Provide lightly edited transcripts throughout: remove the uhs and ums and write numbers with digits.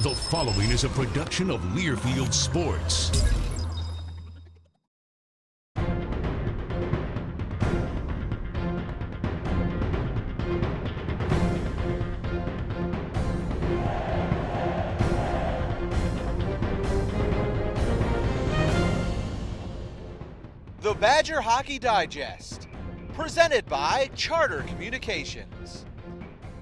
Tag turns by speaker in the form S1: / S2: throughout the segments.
S1: The following is a production of Learfield Sports.
S2: The Badger Hockey Digest, presented by Charter Communications.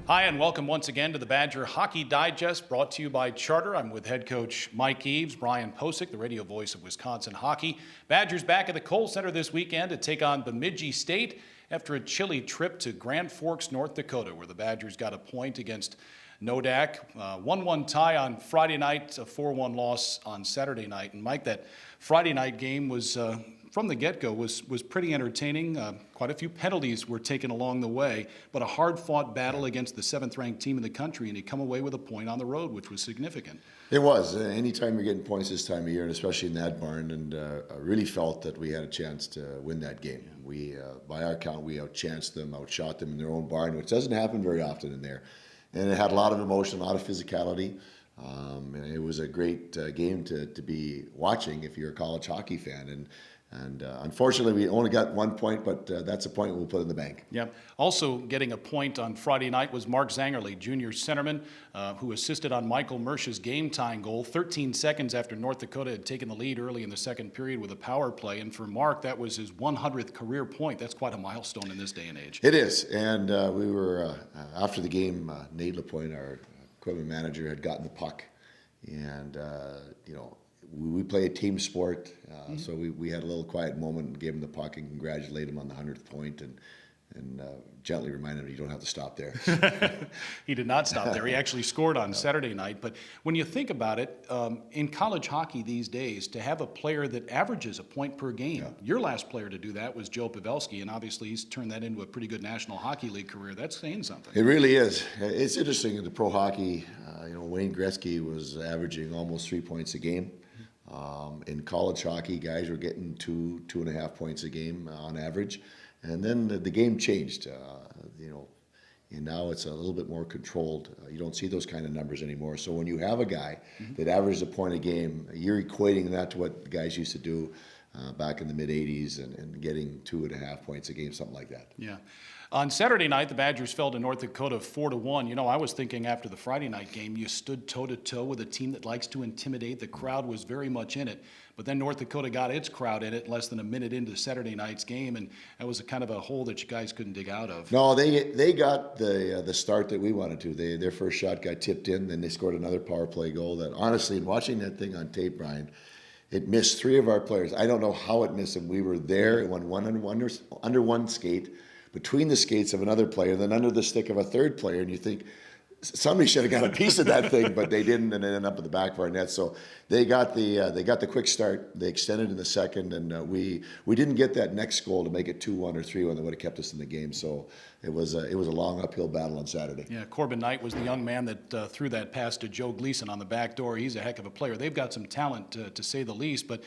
S3: Hi, and welcome once again to the Badger Hockey Digest, brought to you by Charter. I'm with head coach Mike Eaves, Brian Posick, the radio voice of Wisconsin hockey. Badgers back at the Kohl Center this weekend to take on Bemidji State after a chilly trip to Grand Forks, North Dakota, where the Badgers got a point against Nodak. 1-1 tie on Friday night, a 4-1 loss on Saturday night. And Mike, that Friday night game was from the get-go was pretty entertaining. Quite a few penalties were taken along the way, but a hard-fought battle against the seventh-ranked team in the country, and he come away with a point on the road, which was significant.
S4: It was. Anytime you're getting points this time of year, and especially in that barn, and I really felt that we had a chance to win that game. We, by our count, we outchanced them, outshot them in their own barn, which doesn't happen very often in there. And it had a lot of emotion, a lot of physicality. And it was a great game to be watching if you're a college hockey fan. And unfortunately, we only got 1 point, but that's a point we'll put in the bank.
S3: Yeah. Also getting a point on Friday night was Mark Zangerly, junior centerman, who assisted on Michael Mersch's game-tying goal 13 seconds after North Dakota had taken the lead early in the second period with a power play. And for Mark, that was his 100th career point. That's quite a milestone in this day and age.
S4: It is. And we were, after the game, Nate LaPointe, our equipment manager, had gotten the puck. And, we play a team sport, so we had a little quiet moment and gave him the puck and congratulate him on the 100th point and gently reminded him you don't have to stop there.
S3: He did not stop there. He actually scored on Saturday night. But when you think about it, in college hockey these days, to have a player that averages a point per game, your last player to do that was Joe Pavelski, and obviously he's turned that into a pretty good National Hockey League career. That's saying something.
S4: It really is. It's interesting in the pro hockey, Wayne Gretzky was averaging almost 3 points a game. In college hockey, guys were getting 2.5 points a game on average. And then the game changed, and now it's a little bit more controlled. You don't see those kind of numbers anymore. So when you have a guy that averages a point a game, you're equating that to what the guys used to do back in the mid-'80s and getting 2.5 points a game, something like that.
S3: Yeah. On Saturday night, the Badgers fell to North Dakota 4-1. I was thinking after the Friday night game, you stood toe-to-toe with a team that likes to intimidate. The crowd was very much in it. But then North Dakota got its crowd in it less than a minute into Saturday night's game, and that was a kind of a hole that you guys couldn't dig out of.
S4: No, they got the start that we wanted to. Their first shot got tipped in, then they scored another power play goal that, honestly, in watching that thing on tape, Brian, it missed 3 of our players. I don't know how it missed them. We were there. It went under one skate, between the skates of another player, then under the stick of a third player, and you think somebody should have got a piece of that thing, but they didn't, and it ended up at the back of our net. So they got the quick start. They extended in the second, and we didn't get that next goal to make it 2-1 or 3-1 that would have kept us in the game. So it was a long uphill battle on Saturday.
S3: Yeah, Corbin Knight was the young man that threw that pass to Joe Gleason on the back door. He's a heck of a player. They've got some talent, to say the least, but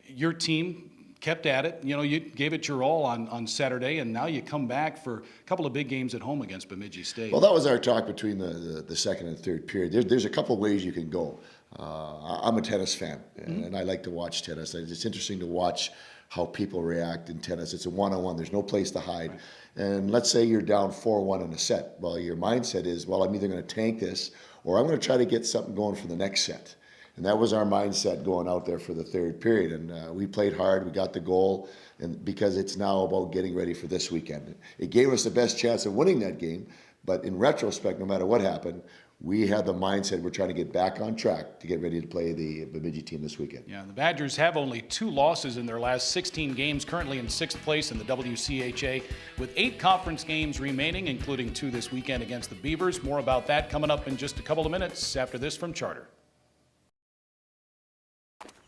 S3: your team kept at it. You gave it your all on Saturday, and now you come back for a couple of big games at home against Bemidji State.
S4: Well, that was our talk between the second and third period. There's a couple of ways you can go. I'm a tennis fan, and I like to watch tennis. It's interesting to watch how people react in tennis. It's a one-on-one. There's no place to hide. Right. And let's say you're down 4-1 in a set. Well, your mindset is, well, I'm either going to tank this or I'm going to try to get something going for the next set. And that was our mindset going out there for the third period. And we played hard. We got the goal, and because it's now about getting ready for this weekend. It gave us the best chance of winning that game. But in retrospect, no matter what happened, we had the mindset we're trying to get back on track to get ready to play the Bemidji team this weekend.
S3: Yeah, the Badgers have only 2 losses in their last 16 games, currently in 6th place in the WCHA, with 8 conference games remaining, including 2 this weekend against the Beavers. More about that coming up in just a couple of minutes after this from Charter.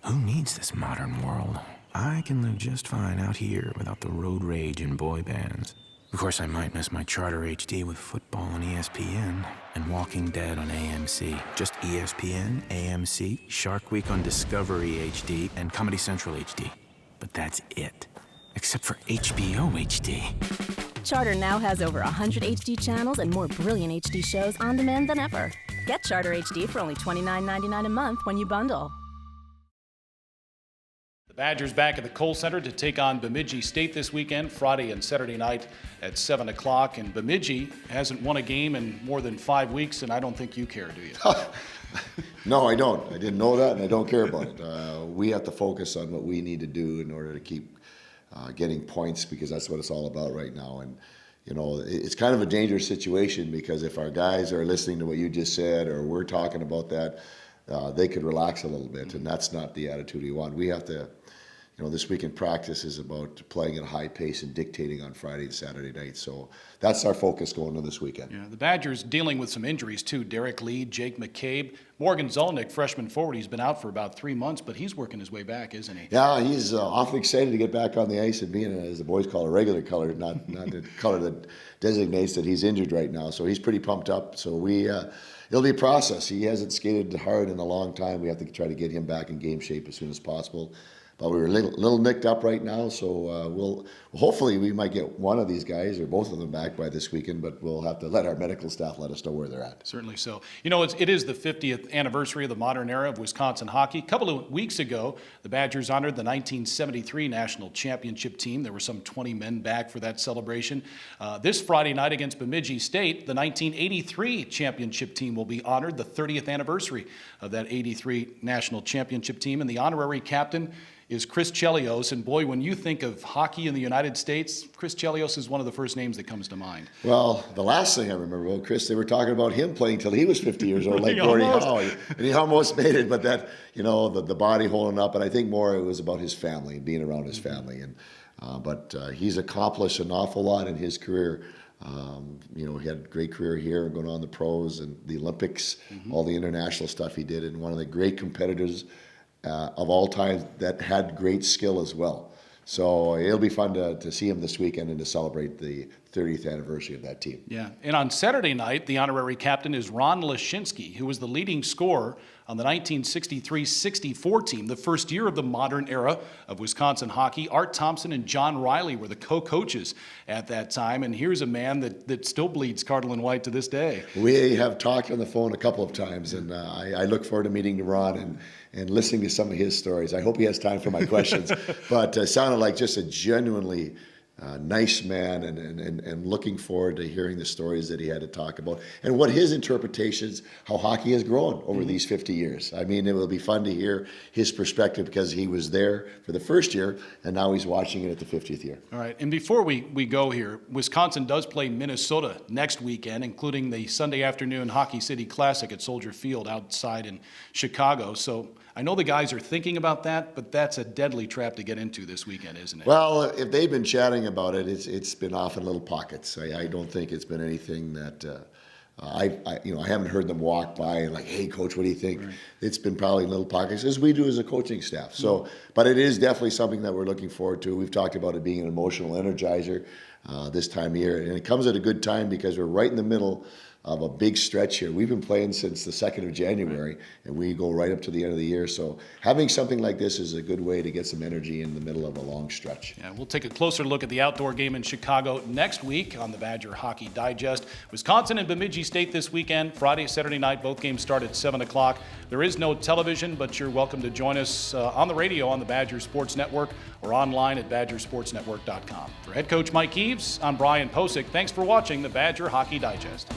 S5: Who needs this modern world? I can live just fine out here without the road rage and boy bands. Of course, I might miss my Charter HD with football on ESPN and Walking Dead on AMC. Just ESPN, AMC, Shark Week on Discovery HD, and Comedy Central HD. But that's it. Except for HBO HD.
S6: Charter now has over 100 HD channels and more brilliant HD shows on demand than ever. Get Charter HD for only $29.99 a month when you bundle.
S3: The Badgers back at the Kohl Center to take on Bemidji State this weekend, Friday and Saturday night at 7 o'clock. And Bemidji hasn't won a game in more than 5 weeks, and I don't think you care, do you?
S4: No, I don't. I didn't know that, and I don't care about it. We have to focus on what we need to do in order to keep getting points, because that's what it's all about right now. And you know, it's kind of a dangerous situation, because if our guys are listening to what you just said, or we're talking about that, they could relax a little bit, and that's not the attitude we want. We have to, you know, this week in practice is about playing at a high pace and dictating on Friday and Saturday night. So that's our focus going into this weekend.
S3: Yeah, the Badgers dealing with some injuries too. Derek Lee, Jake McCabe, Morgan Zolnick, freshman forward. He's been out for about 3 months, but he's working his way back, isn't he?
S4: Yeah, he's awfully excited to get back on the ice and being, as the boys call it, a regular color, not the color that designates that he's injured right now. So he's pretty pumped up. So it'll be a process. He hasn't skated hard in a long time. We have to try to get him back in game shape as soon as possible. But we were a little nicked up right now, so hopefully we might get one of these guys or both of them back by this weekend, but we'll have to let our medical staff let us know where they're at.
S3: Certainly so. You know, it is the 50th anniversary of the modern era of Wisconsin hockey. A couple of weeks ago, the Badgers honored the 1973 National Championship team. There were some 20 men back for that celebration. This Friday night against Bemidji State, the 1983 championship team will be honored, the 30th anniversary of that 83 National Championship team, and the honorary captain is Chris Chelios. And boy, when you think of hockey in the United States, Chris Chelios is one of the first names that comes to mind.
S4: Well, the last thing I remember about Chris, they were talking about him playing till he was 50 years old, like Gordie Howe. And he almost made it, but that, you know, the body holding up. And I think more it was about his family and being around his family. And but he's accomplished an awful lot in his career. You know, he had a great career here and going on the pros and the Olympics, all the international stuff he did, and one of the great competitors of all time that had great skill as well. So it'll be fun to see him this weekend and to celebrate the 30th anniversary of that team.
S3: Yeah, and on Saturday night, the honorary captain is Ron Leshinsky, who was the leading scorer on the 1963-64 team, the first year of the modern era of Wisconsin hockey. Art Thompson and John Riley were the co-coaches at that time, and here's a man that still bleeds cardinal and white to this day.
S4: We have talked on the phone a couple of times, and I look forward to meeting Ron and listening to some of his stories. I hope he has time for my questions, but sounded like just a genuinely nice man, and looking forward to hearing the stories that he had to talk about and what his interpretations, how hockey has grown over these 50 years. I mean, it will be fun to hear his perspective, because he was there for the first year and now he's watching it at the 50th year.
S3: All right, and before we go here, Wisconsin does play Minnesota next weekend, including the Sunday afternoon Hockey City Classic at Soldier Field outside in Chicago. So I know the guys are thinking about that, but that's a deadly trap to get into this weekend, isn't it?
S4: Well, if they've been chatting about it, it's been off in little pockets. I don't think it's been anything that I haven't heard them walk by and like, hey, coach, what do you think? Right. It's been probably in little pockets, as we do as a coaching staff. So, but it is definitely something that we're looking forward to. We've talked about it being an emotional energizer this time of year, and it comes at a good time because we're right in the middle of a big stretch here. We've been playing since the 2nd of January, and we go right up to the end of the year. So having something like this is a good way to get some energy in the middle of a long stretch.
S3: Yeah, we'll take a closer look at the outdoor game in Chicago next week on the Badger Hockey Digest. Wisconsin and Bemidji State this weekend, Friday, Saturday night. Both games start at 7 o'clock. There is no television, but you're welcome to join us on the radio on the Badger Sports Network or online at badgersportsnetwork.com. For head coach Mike Eaves, I'm Brian Posick. Thanks for watching the Badger Hockey Digest.